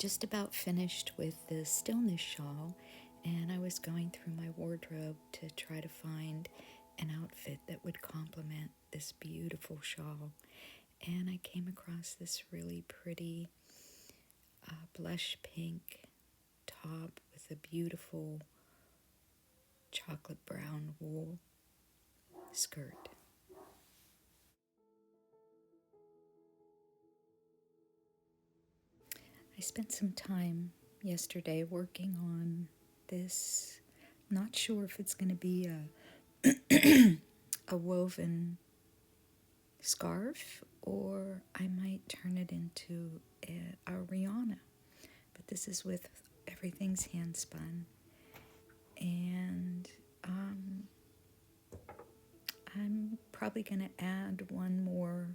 just about finished with the stillness shawl, and I was going through my wardrobe to try to find an outfit that would complement this beautiful shawl. And I came across this really pretty blush pink top with a beautiful chocolate brown wool skirt. I spent some time yesterday working on this. I'm not sure if it's going to be a woven scarf or I might turn it into a Rihanna. But this is with everything's hand spun. And I'm probably going to add one more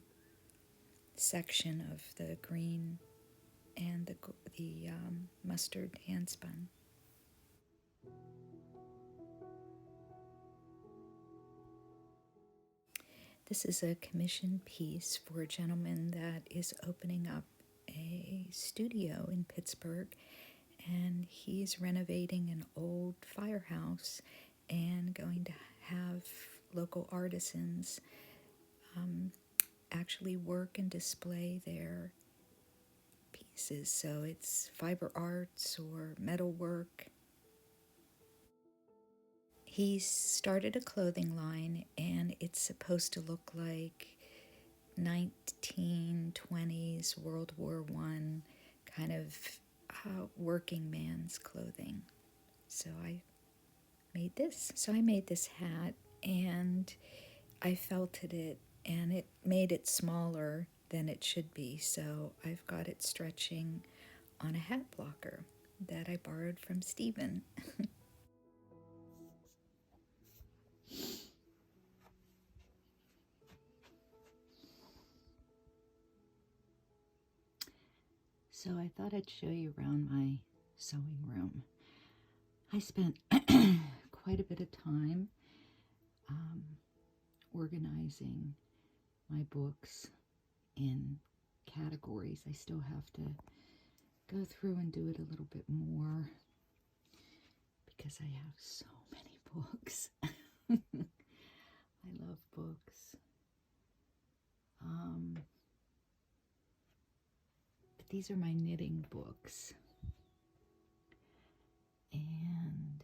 section of the green and the mustard hand spun. This is a commissioned piece for a gentleman that is opening up a studio in Pittsburgh, and he's renovating an old firehouse and going to have local artisans actually work and display their pieces. So it's fiber arts or metal work. He started a clothing line, and it's supposed to look like 1920s World War I kind of working man's clothing. So I made this. So I made this hat, and I felted it, and it made it smaller than it should be. So I've got it stretching on a hat blocker that I borrowed from Stephen. So I thought I'd show you around my sewing room. I spent quite a bit of time organizing my books in categories. I still have to go through and do it a little bit more because I have so many books. I love books. But these are my knitting books. And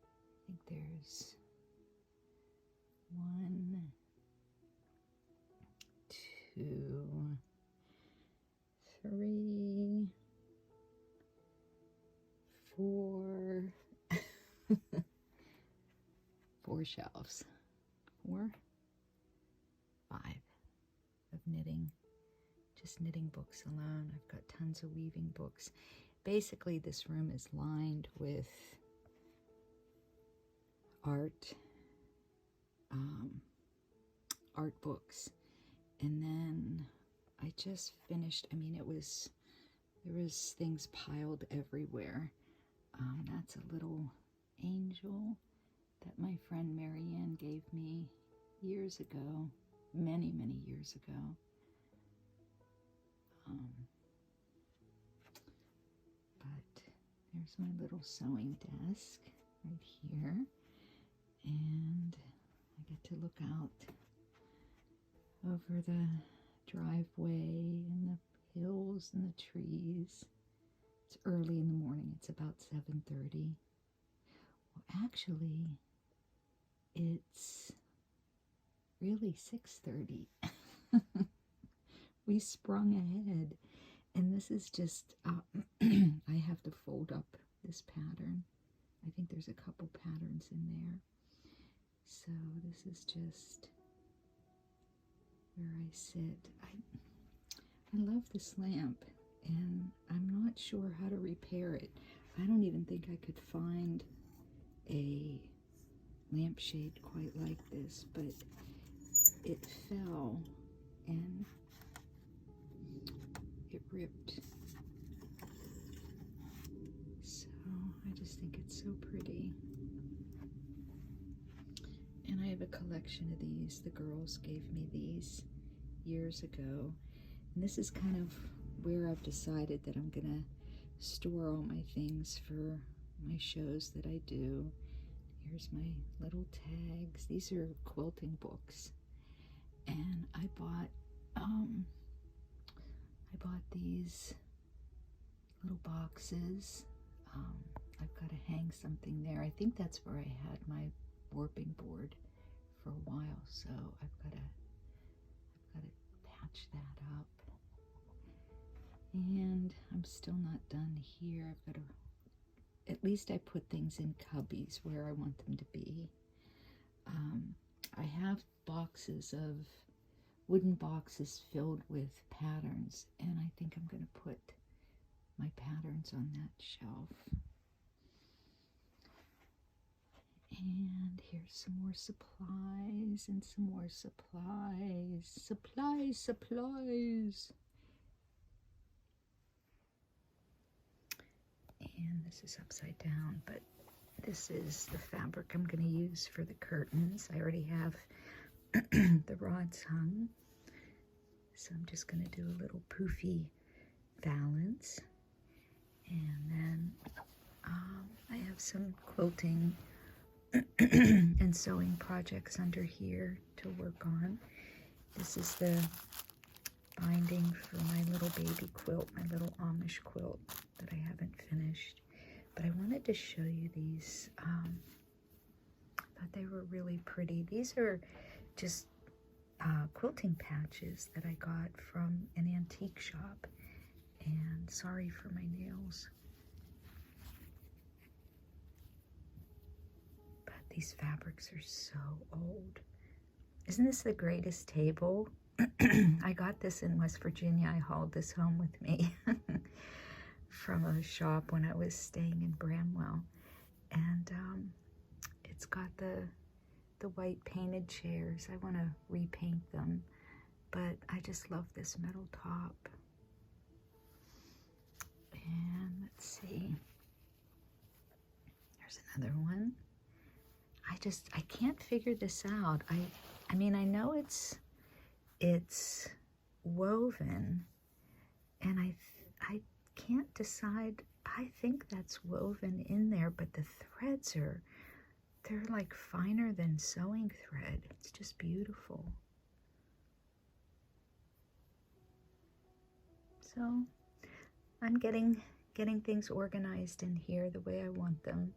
I think there's 1, 2, 3, 4, 4 shelves. 4, 5 of knitting. Just knitting books alone. I've got tons of weaving books. Basically, this room is lined with art books. And then I just finished, there was things piled everywhere. That's a little angel that my friend Marianne gave me years ago, many, many years ago. But there's my little sewing desk right here, and I get to look out over the driveway and the hills and the trees. It's early in the morning. It's about 7:30. Well, actually, it's really 6:30. We sprung ahead, and this is just, I have to fold up this pattern. I think there's a couple patterns in there. So this is just where I sit. I love this lamp, and I'm not sure how to repair it. I don't even think I could find a lampshade quite like this, but it fell and it ripped. So I just think it's so pretty. And I have a collection of these. The girls gave me these years ago. And this is kind of where I've decided that I'm gonna store all my things for my shows that I do. Here's my little tags. These are quilting books, and I bought these little boxes. I've got to hang something there. I think that's where I had my warping board for a while, so I've got to patch that up. And I'm still not done here. I've got to, at least I put things in cubbies where I want them to be. I have boxes of wooden boxes filled with patterns, and I think I'm going to put my patterns on that shelf. And here's some more supplies and some more supplies. Supplies. And this is upside down, but this is the fabric I'm going to use for the curtains. I already have the rods hung, so I'm just going to do a little poofy valance. And then I have some quilting and sewing projects under here to work on. This is the binding for my little baby quilt, my little Amish quilt that I haven't finished. But I wanted to show you these. Thought they were really pretty. These are just quilting patches that I got from an antique shop. And sorry for my nails. But these fabrics are so old. Isn't this the greatest table? I got this in West Virginia. I hauled this home with me from a shop when I was staying in Bramwell. And it's got the white painted chairs. I want to repaint them, but I just love this metal top. And let's see. There's another one. I can't figure this out. I mean, I know it's woven, and I can't decide. I think that's woven in there, but the threads they're like finer than sewing thread. It's just beautiful. So I'm getting things organized in here the way I want them.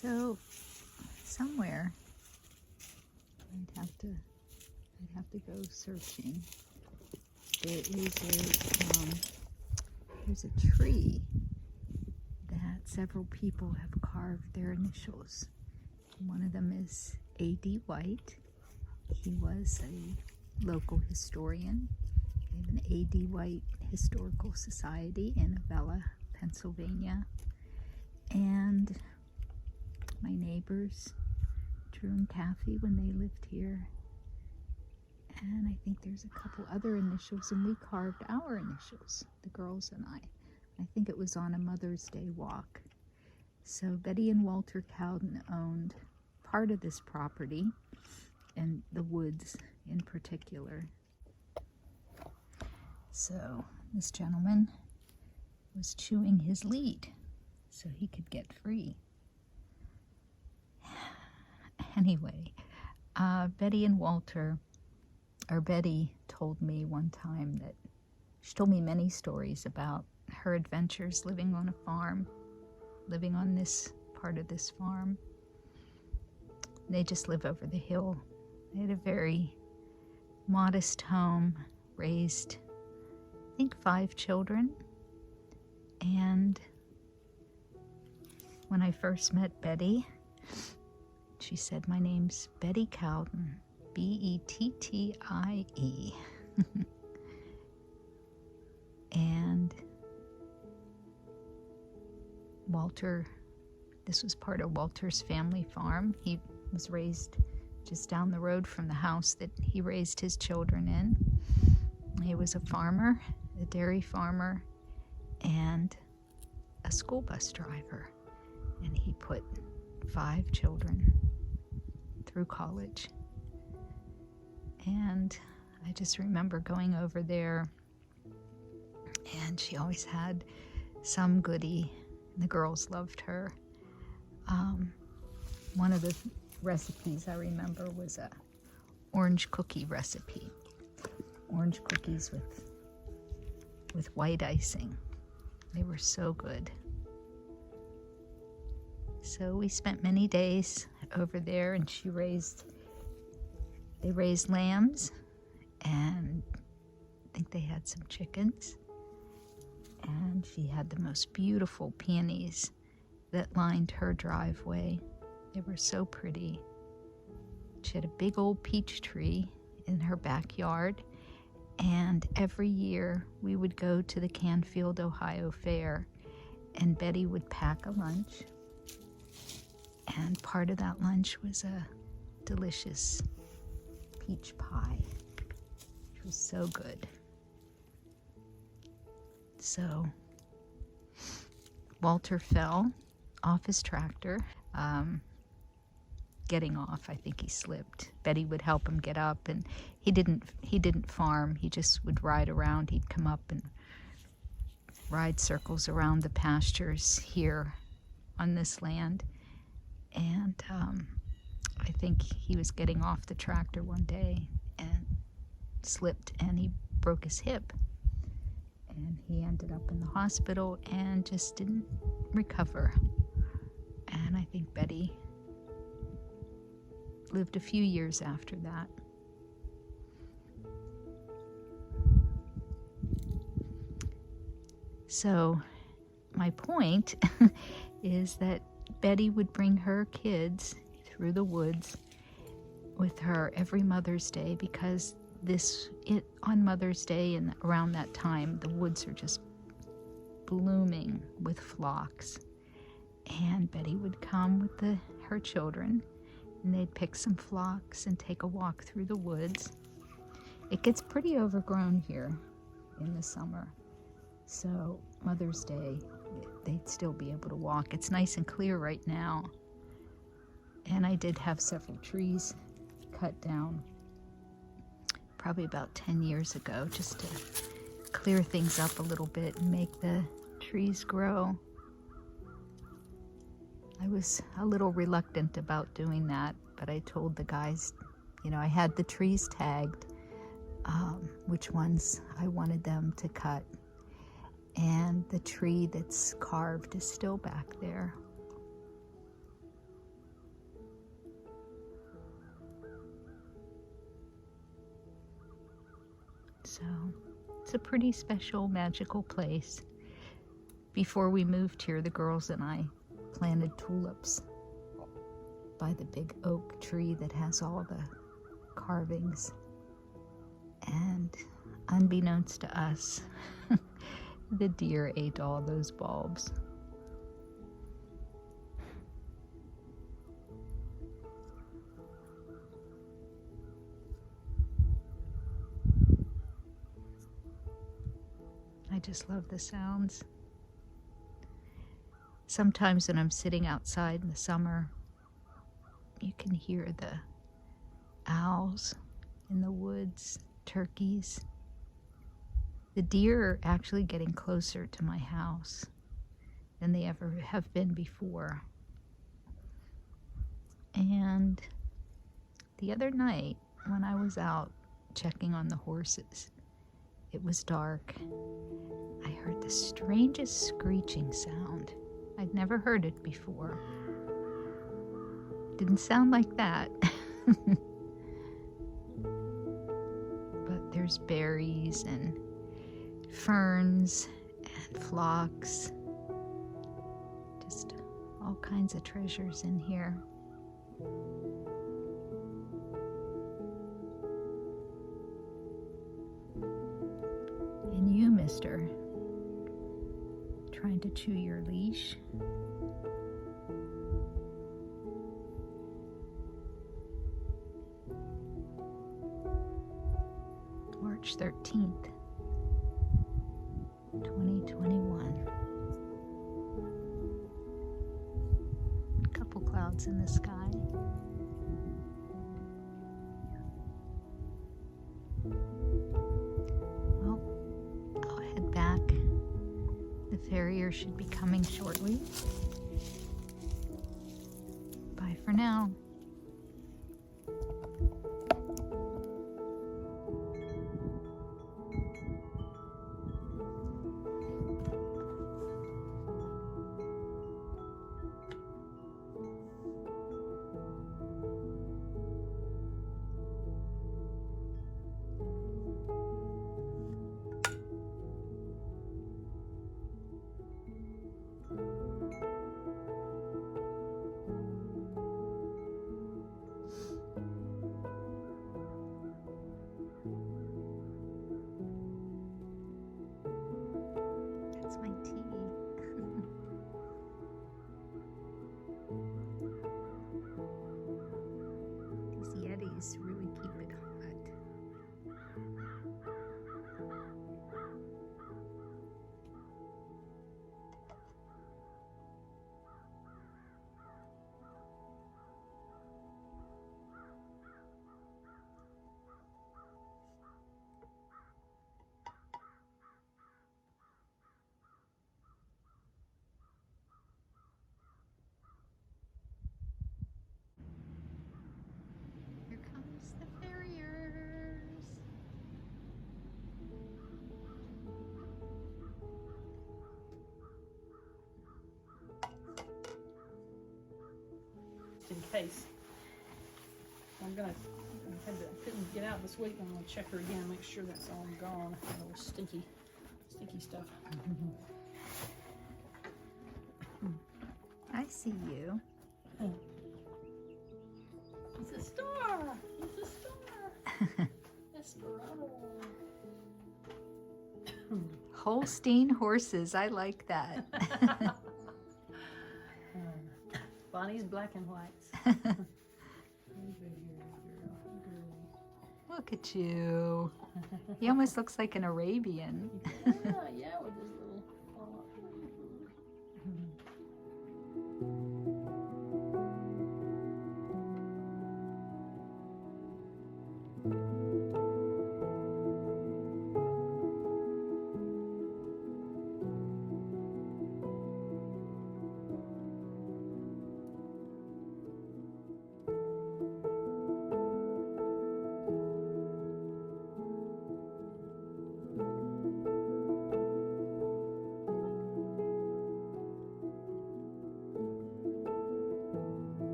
So somewhere I'd have to go searching. There's a tree that several people have carved their initials. One of them is A.D. White. He was a local historian. We have an A.D. White Historical Society in Avella, Pennsylvania. And my neighbors, Drew and Kathy, when they lived here. And I think there's a couple other initials, and we carved our initials, the girls and I. I think it was on a Mother's Day walk. So Betty and Walter Cowden owned part of this property, and the woods in particular. So this gentleman was chewing his lead so he could get free. Anyway, Betty and Walter, or Betty told me one time that she told me many stories about her adventures living on a farm, living on this part of this farm. They just live over the hill. They had a very modest home, raised, I think, 5 children. And when I first met Betty, she said, "My name's Betty Cowden, Bettie." Walter, this was part of Walter's family farm. He was raised just down the road from the house that he raised his children in. He was a farmer, a dairy farmer, and a school bus driver. And he put 5 children through college. And I just remember going over there, and she always had some goodie. The girls loved her. One of the recipes I remember was a orange cookie recipe. Orange cookies with white icing. They were so good. So we spent many days over there, and they raised lambs, and I think they had some chickens. And she had the most beautiful peonies that lined her driveway. They were so pretty. She had a big old peach tree in her backyard, and every year we would go to the Canfield, Ohio Fair, and Betty would pack a lunch, and part of that lunch was a delicious peach pie, which was so good. So Walter fell off his tractor. Getting off, I think he slipped. Betty would help him get up, and he didn't farm. He just would ride around. He'd come up and ride circles around the pastures here on this land. And I think he was getting off the tractor one day and slipped, and he broke his hip. And he ended up in the hospital and just didn't recover. And I think Betty lived a few years after that. So my point is that Betty would bring her kids through the woods with her every Mother's Day, because on Mother's Day and around that time, the woods are just blooming with phlox. And Betty would come with her children, and they'd pick some phlox and take a walk through the woods. It gets pretty overgrown here in the summer, so Mother's Day, they'd still be able to walk. It's nice and clear right now. And I did have several trees cut down probably about 10 years ago, just to clear things up a little bit and make the trees grow. I was a little reluctant about doing that, but I told the guys, I had the trees tagged, which ones I wanted them to cut. And the tree that's carved is still back there. So it's a pretty special, magical place. Before we moved here, the girls and I planted tulips by the big oak tree that has all the carvings. And unbeknownst to us, the deer ate all those bulbs. I just love the sounds. Sometimes when I'm sitting outside in the summer, you can hear the owls in the woods, turkeys. The deer are actually getting closer to my house than they ever have been before. And the other night, when I was out checking on the horses, it was dark. I heard the strangest screeching sound. I'd never heard it before. Didn't sound like that. But there's berries and ferns and phlox. Just all kinds of treasures in here. And you, mister, trying to chew your leash. March 13th, 2021. A couple clouds in the sky. Well, I'll head back. The farrier should be coming shortly. Bye for now. That's my tea. These Yetis really keep it hot. Here comes the farriers. In case. I'm gonna, couldn't get out this week. I'm gonna check her again, make sure that's all gone. That little sticky stuff. I see you. It's a star! It's a star! Esperanto. Holstein horses, I like that. Bonnie's black and whites. Look at you. He almost looks like an Arabian. Yeah, with his